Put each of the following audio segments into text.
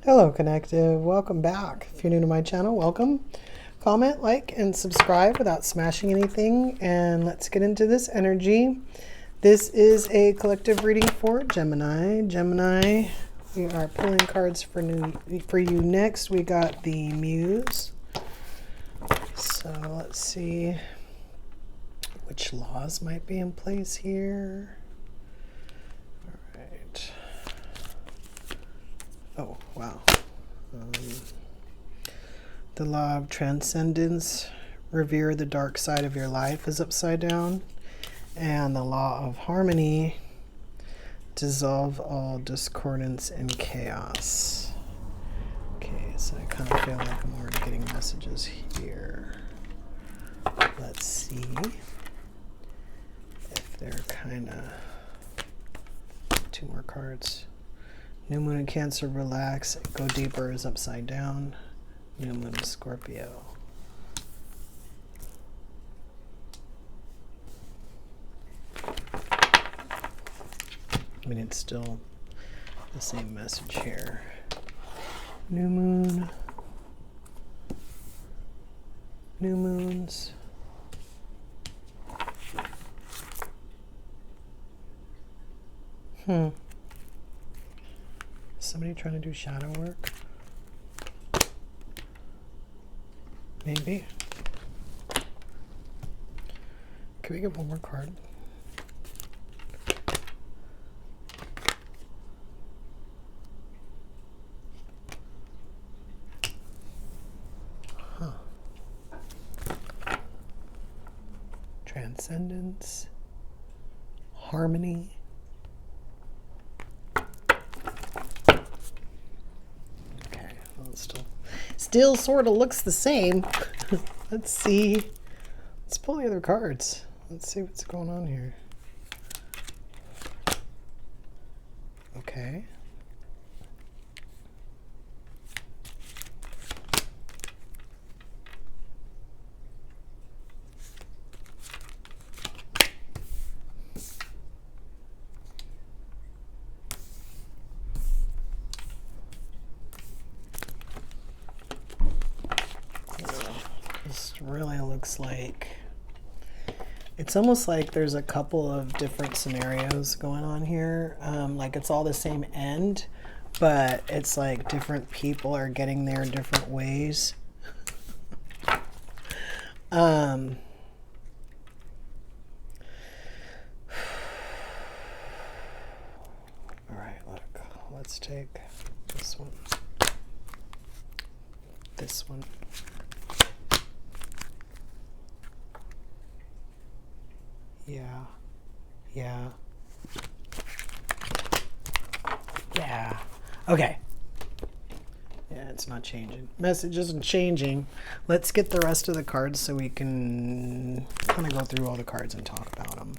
Hello, Connective. Welcome back. If you're new to my channel, welcome. Comment, like, and subscribe without smashing anything. And let's get into this energy. This is a collective reading for Gemini. Gemini, we are pulling cards for you next. We got the Muse. So let's see which laws might be in place here. All right. Oh, wow. The law of transcendence, revere the dark side of your life, is upside down. And the law of harmony, dissolve all discordance and chaos. Okay, so I kind of feel like I'm already getting messages here. Let's see if they're kind of... Two more cards. New Moon in Cancer, relax. Go deeper is upside down. New Moon in Scorpio. I mean, it's still the same message here. New Moon. New Moons. Somebody trying to do shadow work? Maybe. Can we get one more card? Transcendence, harmony. Okay, well, it still sort of looks the same. Let's see. Let's pull the other cards. Let's see what's going on here. Okay. This really looks like, it's almost like there's a couple of different scenarios going on here. Like it's all the same end, but it's like different people are getting there different ways. All right, look, let's take this one. This one. Yeah. Okay. Yeah, it's not changing. Message isn't changing. Let's get the rest of the cards so we can kind of go through all the cards and talk about them.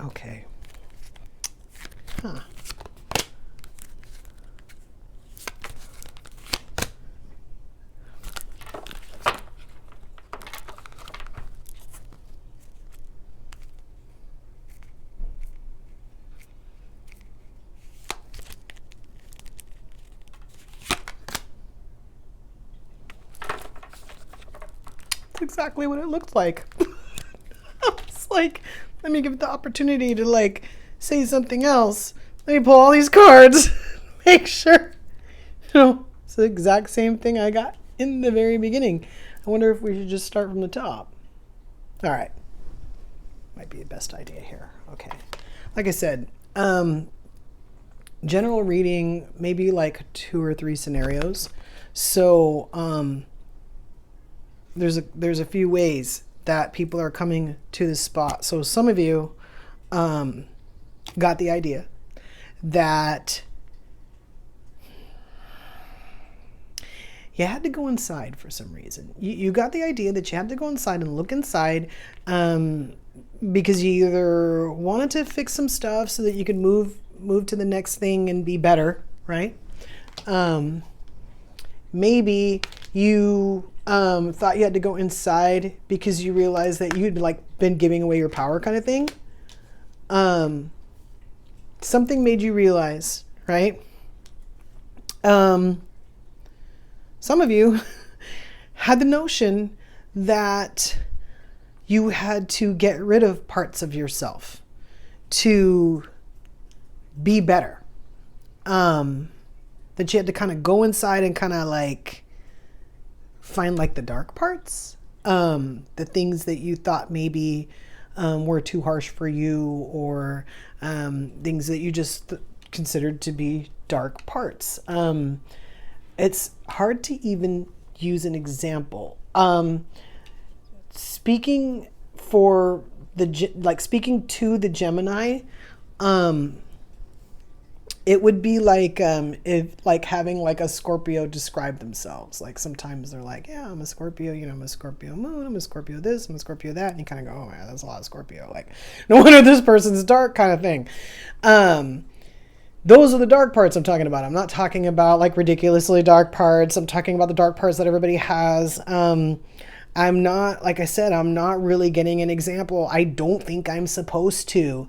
Okay. Huh. That's exactly what it looked like. It's like, let me give it the opportunity to like say something else. Let me pull all these cards. Make sure, it's the exact same thing I got in the very beginning. I wonder if we should just start from the top. All right. Might be the best idea here. Okay. Like I said, general reading, maybe like 2 or 3 scenarios. So, there's a few ways that people are coming to this spot. So some of you got the idea that you had to go inside for some reason. You got the idea that you had to go inside and look inside because you either wanted to fix some stuff so that you could move to the next thing and be better, right? Maybe you thought you had to go inside because you realized that you'd like been giving away your power, kind of thing. Something made you realize, right? Some of you had the notion that you had to get rid of parts of yourself to be better. That you had to kind of go inside and kind of like find like the dark parts, the things that you thought maybe were too harsh for you, or things that you just considered to be dark parts. It's hard to even use an example. Speaking to the Gemini, it would be like if like having like a Scorpio describe themselves. Like sometimes they're like, yeah, I'm a Scorpio, I'm a Scorpio moon, I'm a Scorpio this, I'm a Scorpio that, and you kind of go, oh yeah, that's a lot of Scorpio. Like, no wonder this person's dark, kind of thing. Those are the dark parts I'm talking about. I'm not talking about like ridiculously dark parts. I'm talking about the dark parts that everybody has. I'm not, like I said, I'm not really getting an example. I don't think I'm supposed to.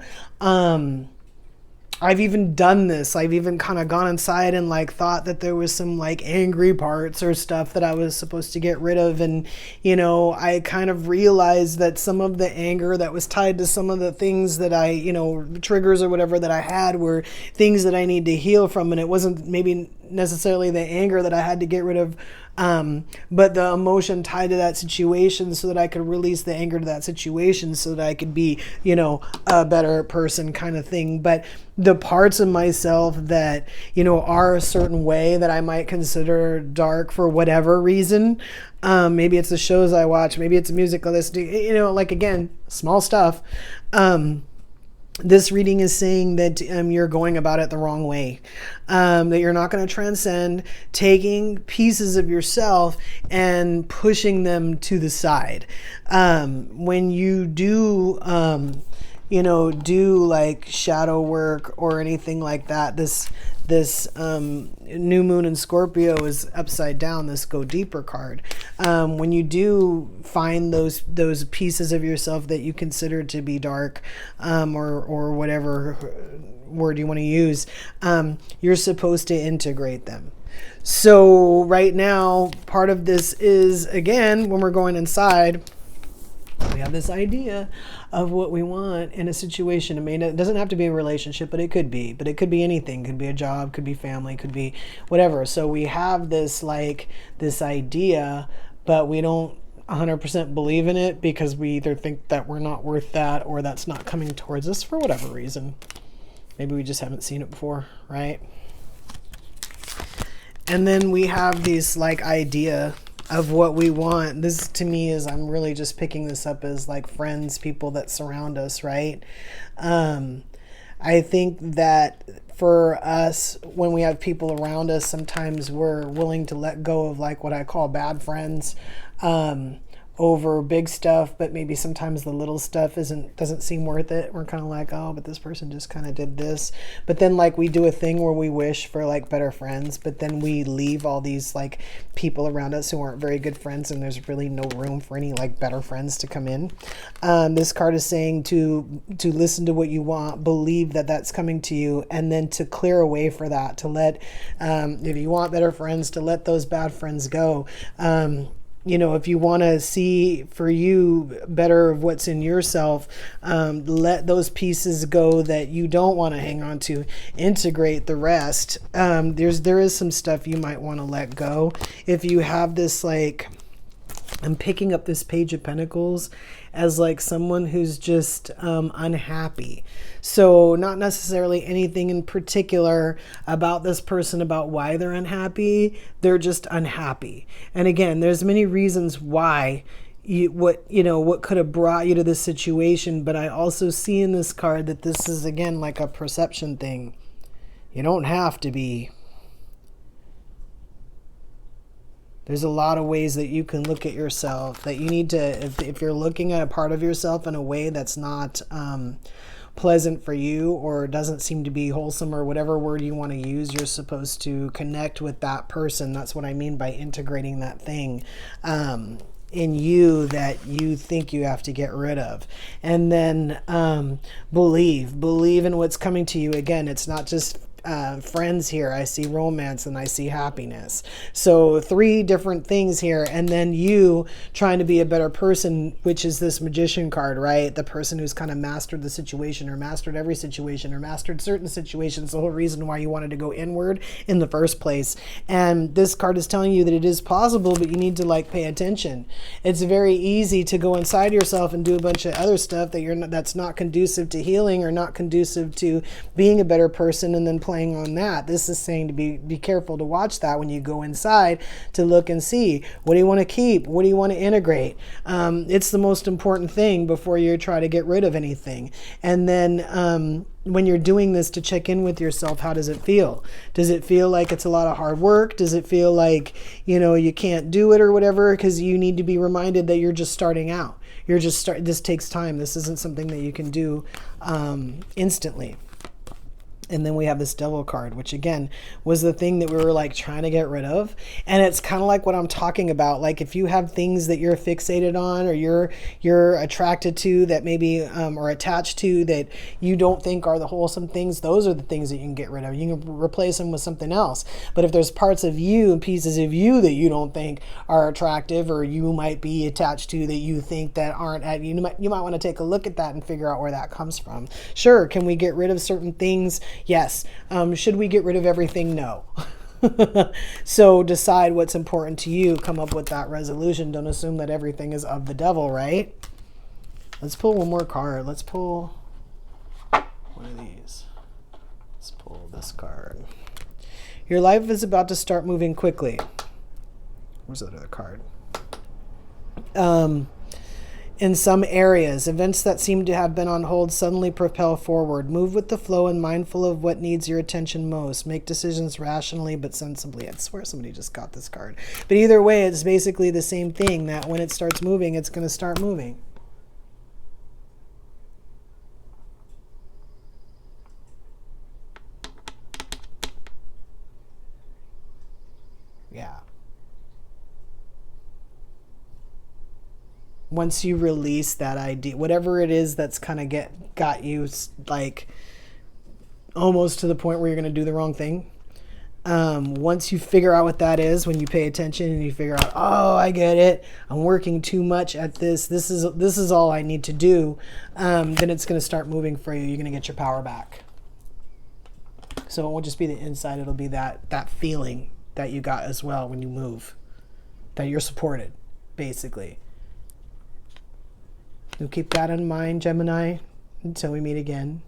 I've even done this. I've even kind of gone inside and like thought that there was some like angry parts or stuff that I was supposed to get rid of. And, I kind of realized that some of the anger that was tied to some of the things that I, triggers or whatever that I had were things that I need to heal from. And it wasn't maybe necessarily the anger that I had to get rid of, but the emotion tied to that situation, so that I could release the anger to that situation, so that I could be, a better person, kind of thing. But the parts of myself that, are a certain way that I might consider dark for whatever reason, maybe it's the shows I watch, maybe it's music I listen to, like, again, small stuff. This reading is saying that you're going about it the wrong way, that you're not going to transcend taking pieces of yourself and pushing them to the side. When you do, do like shadow work or anything like that, this new moon in Scorpio is upside down, this go deeper card. When you do find those pieces of yourself that you consider to be dark, or whatever word you want to use, you're supposed to integrate them. So right now, part of this is, again, when we're going inside, we have this idea of what we want in a situation. I mean, it doesn't have to be a relationship, but it could be. But it could be anything. It could be a job, could be family, could be whatever. So we have this idea, but we don't 100% believe in it because we either think that we're not worth that, or that's not coming towards us for whatever reason. Maybe we just haven't seen it before, right? And then we have these idea of what we want. This to me is, I'm really just picking this up as like friends, people that surround us, right? I think that for us, when we have people around us, sometimes we're willing to let go of like what I call bad friends, over big stuff, but maybe sometimes the little stuff doesn't seem worth it. We're kind of like, oh, but this person just kind of did this. But then like we do a thing where we wish for like better friends, but then we leave all these like people around us who aren't very good friends, and there's really no room for any like better friends to come in. This card is saying to listen to what you want, believe that that's coming to you, and then to clear a way for that, to let, if you want better friends, to let those bad friends go. If you want to see for you better of what's in yourself, let those pieces go that you don't want to hang on to, integrate the rest. There is some stuff you might want to let go. If you have this, like, I'm picking up this Page of Pentacles as like someone who's just unhappy. So not necessarily anything in particular about this person, about why they're unhappy. They're just unhappy. And again, there's many reasons why what could have brought you to this situation. But I also see in this card that this is, again, like a perception thing. You don't have to be There's a lot of ways that you can look at yourself, that you need to, if you're looking at a part of yourself in a way that's not pleasant for you, or doesn't seem to be wholesome, or whatever word you want to use, you're supposed to connect with that person. That's what I mean by integrating that thing in you that you think you have to get rid of. And then believe in what's coming to you. Again, it's not just friends here. I see romance and I see happiness. So 3 different things here. And then you trying to be a better person, which is this Magician card, right? The person who's kind of mastered the situation, or mastered every situation, or mastered certain situations, the whole reason why you wanted to go inward in the first place. And this card is telling you that it is possible, but you need to like pay attention. It's very easy to go inside yourself and do a bunch of other stuff that that's not conducive to healing, or not conducive to being a better person, and then playing on that. This is saying to be careful to watch that when you go inside, to look and see, what do you want to keep, what do you want to integrate. It's the most important thing before you try to get rid of anything. And then when you're doing this, to check in with yourself, how does it feel? Does it feel like it's a lot of hard work? Does it feel like, you know, you can't do it or whatever? Because you need to be reminded that you're just starting out. This takes time. This isn't something that you can do instantly. And then we have this Devil card, which again was the thing that we were like trying to get rid of. And it's kind of like what I'm talking about. Like if you have things that you're fixated on, or you're attracted to, that maybe or attached to, that you don't think are the wholesome things, those are the things that you can get rid of. You can replace them with something else. But if there's parts of you and pieces of you that you don't think are attractive, or you might be attached to, that you think that aren't, you might want to take a look at that and figure out where that comes from. Sure, can we get rid of certain things? Yes. Should we get rid of everything? No. So decide what's important to you. Come up with that resolution. Don't assume that everything is of the devil, right? Let's pull one more card. Let's pull one of these. Let's pull this card. Your life is about to start moving quickly. Where's that other card? In some areas, events that seem to have been on hold suddenly propel forward. Move with the flow and mindful of what needs your attention most. Make decisions rationally but sensibly. I swear somebody just got this card. But either way, it's basically the same thing, that when it starts moving, it's going to start moving. Yeah. Once you release that idea, whatever it is that's kind of got you like almost to the point where you're going to do the wrong thing. Once you figure out what that is, when you pay attention and you figure out, oh, I get it, I'm working too much at this, this is all I need to do, then it's going to start moving for you. You're going to get your power back. So it won't just be the inside, it'll be that feeling that you got as well when you move, that you're supported, basically. You'll keep that in mind, Gemini, until we meet again.